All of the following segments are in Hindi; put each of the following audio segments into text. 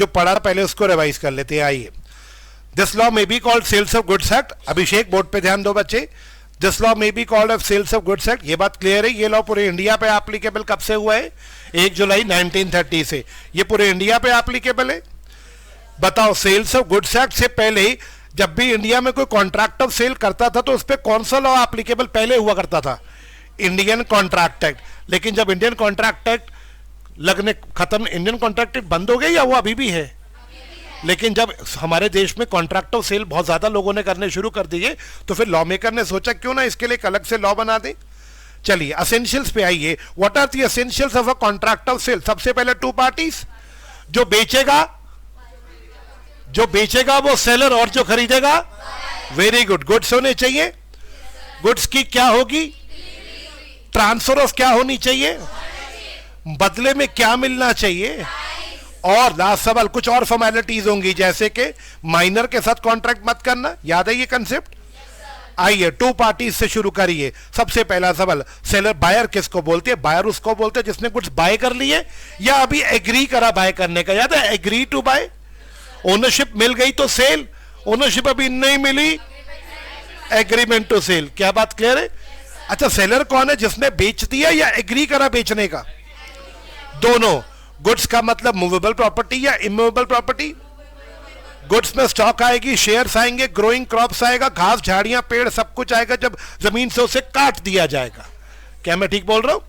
जो पढ़ा पहले उसको रिवाइज कर लेते हैं। आइए, this law may be called sales of goods act. Abhishek board पे ध्यान दो बच्चे। This law may be called of sales of goods act, ये बात क्लियर है। ये लॉ पूरे इंडिया पे एप्लीकेबल कब से हुआ है? 1 जुलाई 1930 से। ये पूरे इंडिया पे एप्लीकेबल है। बताओ, सेल्स ऑफ गुड्स एक्ट से पहले जब भी इंडिया में कोई कॉन्ट्रैक्ट ऑफ सेल करता था तो उस पर कौन सा लॉ एप्लीकेबल पहले हुआ करता था? Indian contract act. लेकिन जब इंडियन कॉन्ट्रैक्ट एक्ट लगने खत्म, इंडियन कॉन्ट्रैक्ट एक्ट बंद हो गए या वो अभी भी है? लेकिन जब हमारे देश में कॉन्ट्रैक्ट ऑफ सेल बहुत ज्यादा लोगों ने करने शुरू कर दिए तो फिर लॉ मेकर ने सोचा क्यों ना इसके लिए एक अलग से लॉ बना दें। चलिए असेंशियल्स पे आइए। What are the essentials of a contract of sale? सबसे पहले 2 पार्टीज, जो बेचेगा वो सेलर और जो खरीदेगा, वेरी गुड, गुड्स होने चाहिए। गुड्स की क्या होगी? ट्रांसफर ऑफ क्या होनी चाहिए? बदले में क्या मिलना चाहिए? और लास्ट सवाल, कुछ और फॉर्मेलिटीज होंगी जैसे कि माइनर के साथ कॉन्ट्रैक्ट मत करना। याद है ये कंसेप्ट? आइए 2 पार्टीज से शुरू करिए। सबसे पहला सवाल, सेलर बायर किसको बोलते हैं? बायर उसको बोलते हैं जिसने कुछ बाय कर लिए या अभी एग्री करा बाय करने का। याद है, एग्री टू बाय। ओनरशिप मिल गई तो सेल, ओनरशिप अभी नहीं मिली, एग्रीमेंट टू सेल। क्या बात क्लियर है? अच्छा, सेलर कौन है? जिसने बेच दिया या एग्री करा बेचने का? दोनों। गुड्स का मतलब मूवेबल प्रॉपर्टी या इमूवेबल प्रॉपर्टी? गुड्स में स्टॉक आएगी, शेयर्स आएंगे, ग्रोइंग क्रॉप्स आएगा, घास झाड़ियां पेड़ सब कुछ आएगा जब जमीन से उसे काट दिया जाएगा। क्या मैं ठीक बोल रहा हूं?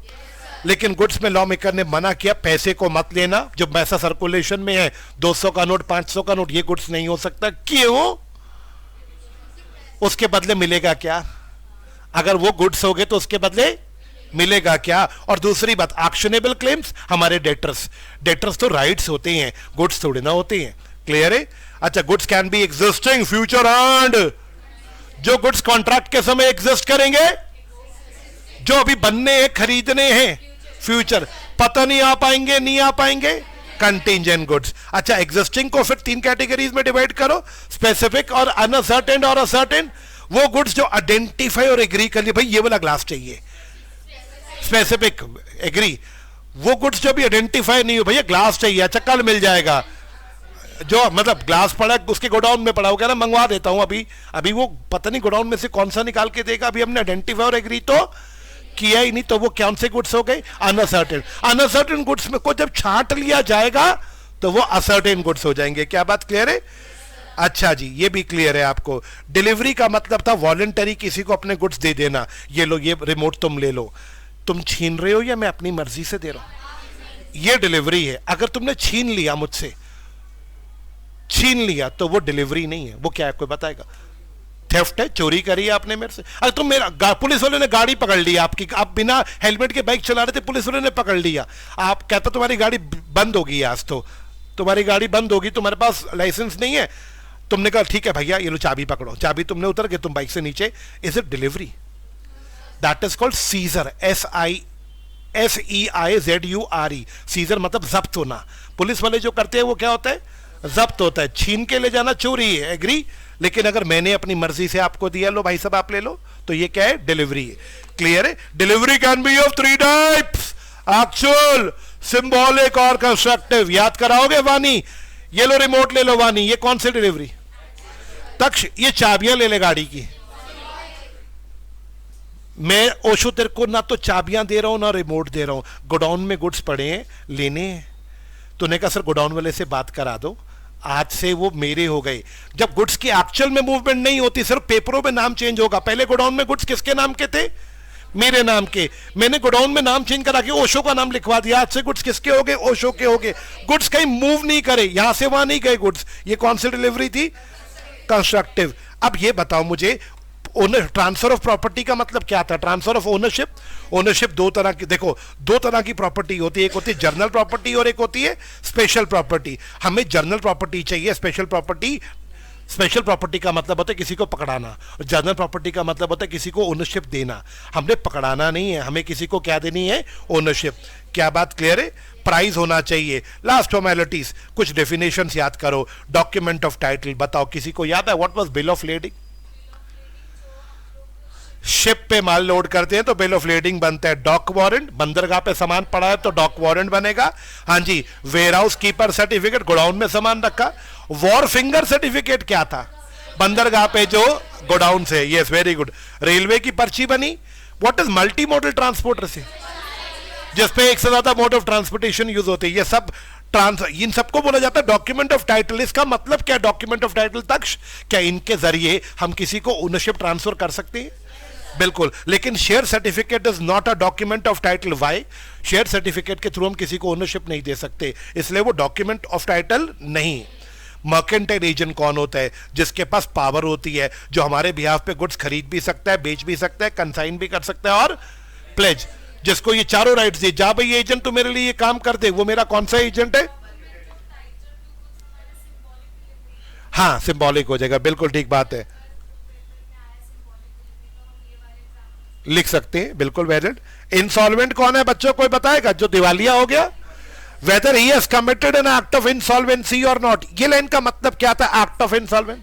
लेकिन गुड्स में लॉ मेकर ने मना किया, पैसे को मत लेना जो पैसा सर्कुलेशन में है, 200 का नोट, 500 का नोट, ये गुड्स नहीं हो सकता। क्यों? उसके बदले मिलेगा क्या? अगर वो गुड्स हो गए तो उसके बदले मिलेगा क्या? और दूसरी बात, एक्शनेबल क्लेम्स, हमारे डेटर्स तो राइट्स होते हैं, गुड्स थोड़े ना होते हैं। क्लियर है? अच्छा, goods can be existing future earned. जो गुड्स कॉन्ट्रैक्ट के समय एग्जिस्ट करेंगे, जो अभी बनने हैं, खरीदने हैं, फ्यूचर पता नहीं आ पाएंगे, कंटिंजेंट गुड्स। अच्छा, एग्जिस्टिंग को फिर 3 कैटेगरीज में डिवाइड करो, स्पेसिफिक और अनसर्टेन और असर्टेन। वो गुड्स जो आइडेंटिफाई और एग्री कर लिए, भाई ये वाला ग्लास चाहिए, स्पेसिफिक एग्री। वो गुड्स जो भी आइडेंटिफाई नहीं हो, भैया ग्लास चाहिए, अच्छा कल मिल जाएगा। जो मतलब ग्लास पड़ा उसके गोडाउन में पड़ा हो, क्या ना मंगवा देता हूं, अभी वो पता नहीं गोडाउन में से कौन सा निकाल के देगा, अभी हमने आइडेंटिफाई और एग्री तो किया ही नहीं, तो वो कौन से गुड्स हो गए? अनसर्टेन गुड्स में को जब छांट लिया जाएगा तो वो असर्टेन गुड्स हो जाएंगे। क्या बात क्लियर है? अच्छा जी, ये भी क्लियर है आपको। डिलीवरी का मतलब था वॉलंटरी, किसी को अपने गुड्स दे देना, ये लो, ये रिमोट तुम ले लो। तुम छीन रहे हो या मैं अपनी मर्जी से दे रहा हूं, ये डिलीवरी है। अगर तुमने छीन लिया मुझसे, तो वो डिलीवरी नहीं है, वो क्या है कोई बताएगा? थेफ्ट है, चोरी करी है आपने मेरे से। अगर तुम पुलिस वाले ने गाड़ी पकड़ लिया आपकी, आप बिना हेलमेट के बाइक चला रहे थे, पुलिस वाले ने पकड़ लिया, आप कहता तुम्हारी गाड़ी बंद होगी, आज तो तुम्हारी गाड़ी बंद होगी, तुम्हारे पास लाइसेंस नहीं है। तुमने कहा ठीक है भैया ये लो चाबी पकड़ो, चाबी तुमने उतर के तुम बाइक से नीचे, is it delivery? That is called seizure, SEIZURE। Seizure मतलब जब्त होना। पुलिस वाले जो करते हैं वो क्या होता है? जब्त होता है। छीन के ले जाना चोरी है, एग्री। लेकिन अगर मैंने अपनी मर्जी से आपको दिया, लो भाई साहब आप ले लो, तो ये क्या है? डिलीवरी है। क्लियर है? Delivery can be of 3 types, actual, symbolic और कंस्ट्रक्टिव। याद कराओगे वानी? ये लो रिमोट ले लो वानी, ये कौन सी डिलीवरी? तक्ष, ये चाबियां ले ले गाड़ी की। मैं ओशो तेरे को ना तो चाबियां दे रहा हूं ना रिमोट दे रहा हूं, गोडाउन में गुड्स पड़े हैं, लेने हैं। तूने कहा सर गोडाउन वाले से बात करा दो, आज से वो मेरे हो गए। जब गुड्स की एक्चुअल में मूवमेंट नहीं होती, सिर्फ पेपरों में नाम चेंज होगा। पहले गोडाउन में गुड्स किसके नाम के थे? मेरे नाम के। मैंने गोडाउन में नाम चेंज करा के ओशो का नाम लिखवा दिया, आज से गुड्स किसके हो गए? ओशो के हो गए। गुड्स कहीं मूव नहीं करे, यहां से वहां नहीं गए गुड्स। ये कौन सी डिलीवरी थी? कंस्ट्रक्टिव। अब ये बताओ मुझे, ट्रांसफर ऑफ प्रॉपर्टी का मतलब क्या था? ट्रांसफर ऑफ ओनरशिप 2 तरह की, देखो 2 तरह की प्रॉपर्टी होती है, एक होती है जर्नल प्रॉपर्टी और एक होती है स्पेशल प्रॉपर्टी। हमें जर्नल प्रॉपर्टी चाहिए, स्पेशल प्रॉपर्टी का मतलब होता है किसी को पकड़ाना, और जर्नल प्रॉपर्टी का मतलब होता है किसी को ओनरशिप देना। हमने पकड़ाना नहीं है, हमें किसी को क्या देनी है? ओनरशिप। क्या बात क्लियर है? प्राइस होना चाहिए। लास्ट फॉर्मेलिटीज, कुछ डेफिनेशंस याद करो। डॉक्यूमेंट ऑफ टाइटल बताओ, किसी को याद है? What was bill of lading? Ship पे माल लोड करते हैं तो बिल ऑफ लेडिंग बनता है। डॉक वारंट, बंदरगाह पे सामान पड़ा है तो डॉक वारंट बनेगा। हाँ जी, warehouse keeper certificate, godown में सामान रखा। वॉर फिंगर सर्टिफिकेट क्या था? बंदरगाह पे जो गोडाउन से। Yes, very good. रेलवे की पर्ची बनी। What is multi modal transporter से? जिसपे एक से ज्यादा मोड ऑफ ट्रांसपोर्टेशन यूज होते हैं। ये सब इन सबको बोला जाता है डॉक्यूमेंट ऑफ टाइटल। इसका मतलब क्या? डॉक्यूमेंट ऑफ टाइटल तक क्या इनके जरिए हम किसी को ओनरशिप ट्रांसफर कर सकते हैं? बिल्कुल। लेकिन share certificate is not a document of title. Why? Share certificate के थ्रू हम किसी को ओनरशिप नहीं दे सकते, इसलिए वो डॉक्यूमेंट ऑफ टाइटल नहीं। मर्केंटाइल एजेंट कौन होता है? जिसके पास पावर होती है, जो हमारे बिहाफ पे गुड्स खरीद भी सकता है, बेच भी सकता है, कंसाइन भी कर सकता है और प्लेज। जिसको ये चारों राइट्स दिए, जा भाई एजेंट तो मेरे लिए ये काम कर दे। वो मेरा कौन सा एजेंट है? हाँ, सिंबॉलिक हो जाएगा। बिल्कुल ठीक बात है, लिख सकते हैं, बिल्कुल वैलिड। इंसॉल्वेंट कौन है बच्चों, कोई बताएगा? जो दिवालिया हो गया। Weather he has committed an act of insolvency और नॉट। ये लाइन का मतलब क्या था? Act of insolvent.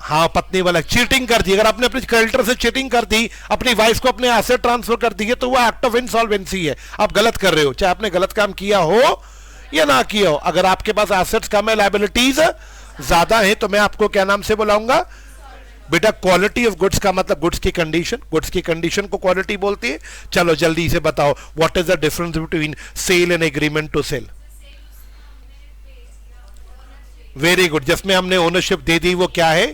हाँ, पत्नी वाला चीटिंग कर दी। अगर आपने अपने क्रेडिटर से चीटिंग कर दी, अपनी वाइफ को अपने एसेट ट्रांसफर कर दिए, तो वो एक्ट ऑफ इंसॉल्वेंसी है। आप गलत कर रहे हो, चाहे आपने गलत काम किया हो या ना किया हो। अगर आपके पास एसेट्स कम है, लायबिलिटीज ज्यादा है, तो मैं आपको क्या नाम से बुलाऊंगा? बेटा, क्वालिटी ऑफ गुड्स का मतलब गुड्स की कंडीशन। गुड्स की कंडीशन को क्वालिटी बोलती है। चलो जल्दी से बताओ, what is the difference between sale and agreement to sell? Very good. जिसमें हमने ओनरशिप दे दी वो क्या है?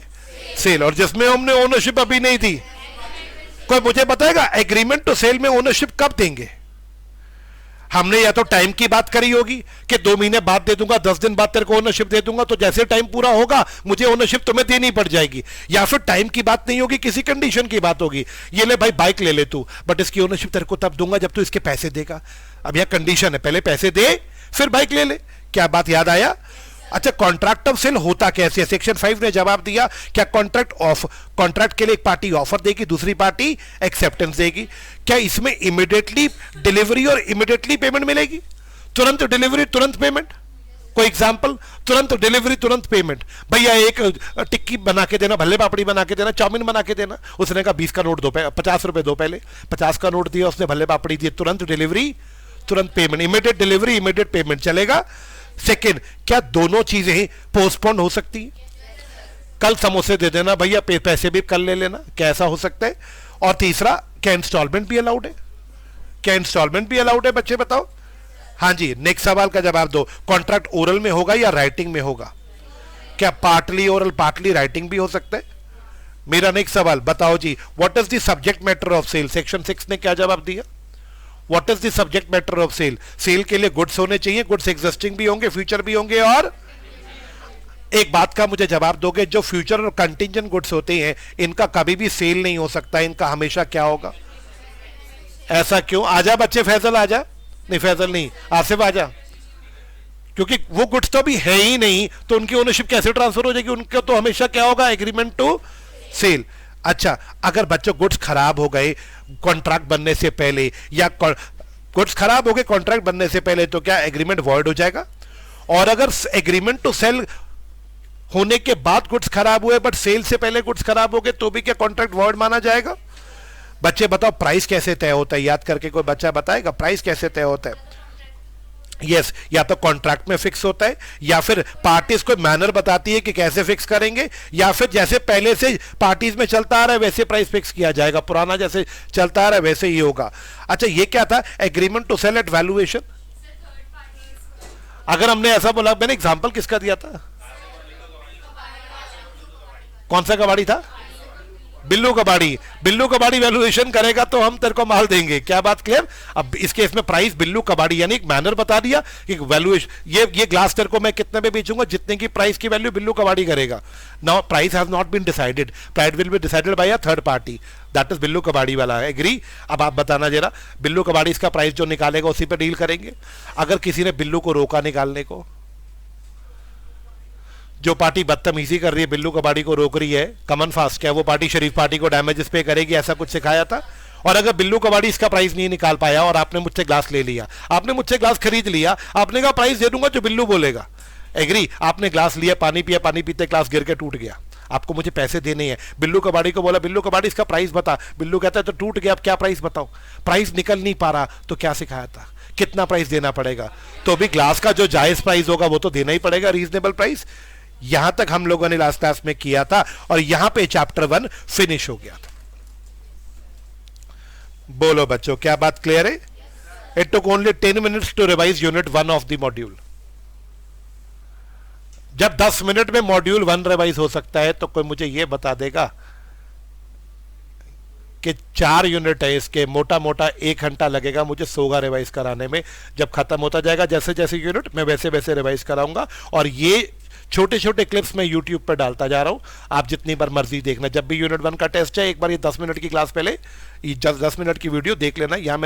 सेल। और जिसमें हमने ओनरशिप अभी नहीं दी, कोई मुझे बताएगा एग्रीमेंट टू सेल में ओनरशिप कब देंगे? हमने या तो टाइम की बात करी होगी कि 2 महीने बाद दे दूंगा, 10 दिन बाद तेरे को ओनरशिप दे दूंगा, तो जैसे टाइम पूरा होगा मुझे ओनरशिप तुम्हें देनी पड़ जाएगी। या फिर टाइम की बात नहीं होगी, किसी कंडीशन की बात होगी। ये ले भाई बाइक ले ले तू, बट इसकी ओनरशिप तेरे को तब दूंगा जब तू इसके पैसे देगा। अब यह कंडीशन है, पहले पैसे दे फिर बाइक ले ले। क्या बात याद आया? अच्छा, कॉन्ट्रैक्ट ऑफ सेल होता कैसे? सेक्शन 5 ने जवाब दिया। क्या कॉन्ट्रैक्ट के लिए एक पार्टी ऑफर देगी, दूसरी पार्टी एक्सेप्टेंस देगी। क्या इसमें इमीडिएटली डिलीवरी और इमीडिएटली पेमेंट मिलेगी? तुरंत डिलीवरी तुरंत पेमेंट? कोई एग्जांपल? तुरंत डिलीवरी तुरंत पेमेंट। भैया एक टिक्की बना के देना, भल्ले पापड़ी बना के देना, चाउमीन बना के देना। उसने कहा 20 का नोट दो, 50 रुपए दो। पहले 50 का नोट दिया उसने, भल्ले पापड़ी दिए। तुरंत डिलीवरी तुरंत payment, immediate delivery immediate payment चलेगा। सेकेंड, क्या दोनों चीजें पोस्टपोन हो सकती है? कल समोसे दे देना भैया, पैसे भी कल ले लेना, क्या ऐसा हो सकता है? और तीसरा, क्या इंस्टॉलमेंट भी अलाउड है? क्या इंस्टॉलमेंट भी अलाउड है बच्चे, बताओ? हाँ जी, नेक्स्ट सवाल का जवाब दो। कॉन्ट्रैक्ट ओरल में होगा या राइटिंग में होगा? क्या पार्टली ओरल पार्टली राइटिंग भी हो सकता है? मेरा नेक्स्ट सवाल बताओ जी, what is the subject matter of sale? Section 6 ने क्या जवाब दिया? What is the subject matter of sale? Sale के लिए गुड्स होने चाहिए, गुड्स एग्जिस्टिंग भी होंगे, फ्यूचर भी होंगे। और एक बात का मुझे जवाब दोगे, जो फ्यूचर और कंटिंजेंट गुड्स होते हैं इनका कभी भी सेल नहीं हो सकता, इनका हमेशा क्या होगा? ऐसा क्यों? आजा बच्चे, फैजल आजा। नहीं फैजल नहीं, आसिफ आजा। क्योंकि वो गुड्स तो अभी है ही नहीं, तो उनकी ओनरशिप कैसे ट्रांसफर हो जाएगी? उनका तो हमेशा क्या होगा? Agreement to sell. अच्छा, अगर बच्चों गुड्स खराब हो गए कॉन्ट्रैक्ट बनने से पहले, या गुड्स खराब हो गए कॉन्ट्रैक्ट बनने से पहले, तो क्या एग्रीमेंट वॉइड हो जाएगा? और अगर एग्रीमेंट टू सेल होने के बाद गुड्स खराब हुए बट सेल से पहले गुड्स खराब हो गए, तो भी क्या कॉन्ट्रैक्ट वॉइड माना जाएगा? बच्चे बताओ, प्राइस कैसे तय होता है? याद करके कोई बच्चा बताएगा प्राइस कैसे तय होता है? यस, या तो कॉन्ट्रैक्ट में फिक्स होता है, या फिर पार्टीज को मैनर बताती है कि कैसे फिक्स करेंगे, या फिर जैसे पहले से पार्टीज में चलता आ रहा है वैसे प्राइस फिक्स किया जाएगा, पुराना जैसे चलता आ रहा है वैसे ही होगा। अच्छा, ये क्या था? Agreement to sell at valuation. अगर हमने ऐसा बोला, मैंने एग्जांपल किसका दिया था? कौन सा कबाड़ी था? बिल्लू कबाड़ी। बिल्लू कबाड़ी वैल्यूएशन करेगा तो हम तेरे को माल देंगे। क्या बात क्लियर? अब इस केस में प्राइस बिल्लू कबाड़ी, यानी एक मैनर बता दिया कि वैल्यूएशन, ये ग्लास तेरे को मैं कितने में बेचूंगा, जितने की प्राइस की वैल्यू बिल्लू कबाड़ी करेगा। Now price has not been decided, price will be decided by a third party, that is Billu कबाड़ी वाला है। एग्री? अब आप बताना जरा, बिल्लू कबाड़ी इसका प्राइस जो निकालेगा उसी पे डील करेंगे। अगर किसी ने बिल्लू को रोका निकालने को, जो पार्टी बदतमीजी कर रही है, बिल्लू कबाड़ी को रोक रही है, कमन फास्ट, क्या वो पार्टी शरीफ पार्टी को डैमेजेस पे करेगी? ऐसा कुछ सिखाया था। और अगर बिल्लू कबाड़ी इसका प्राइस नहीं निकाल पाया और आपने मुझसे ग्लास ले लिया, आपने मुझसे ग्लास खरीद लिया, आपने कहा प्राइस दे दूंगा जो बिल्लू बोलेगा। एग्री? आपने ग्लास लिया, पानी पिया, पानी पीते ग्लास गिर के टूट गया, आपको मुझे पैसे देने हैं। बिल्लू कबाड़ी को बोला, बिल्लू कबाड़ी इसका प्राइस बता। बिल्लू कहता है तो टूट गया, अब क्या प्राइस बताओ। प्राइस निकल नहीं पा रहा, तो क्या सिखाया था, कितना प्राइस देना पड़ेगा। तो भी ग्लास का जो जायज प्राइस होगा वो तो देना ही पड़ेगा, रीजनेबल प्राइस। यहां तक हम लोगों ने लास्ट क्लास में किया था और यहां पे चैप्टर 1 फिनिश हो गया था। बोलो बच्चों, क्या बात क्लियर है? It took only 10 minutes to revise unit 1 of the module. जब 10 मिनट में मॉड्यूल 1 रिवाइज हो सकता है तो कोई मुझे यह बता देगा कि 4 यूनिट है इसके, मोटा मोटा 1 घंटा लगेगा मुझे 100 का रिवाइज कराने में। जब खत्म होता जाएगा जैसे जैसे यूनिट, मैं वैसे वैसे रिवाइज कराऊंगा। और ये छोटे छोटे क्लिप्स मैं YouTube पर डालता जा रहा हूं, आप जितनी बार मर्जी देखना। जब भी यूनिट 1 का टेस्ट है, एक बार ये 10 मिनट की क्लास पहले, ये 10 मिनट की वीडियो देख लेना। यहां मैंने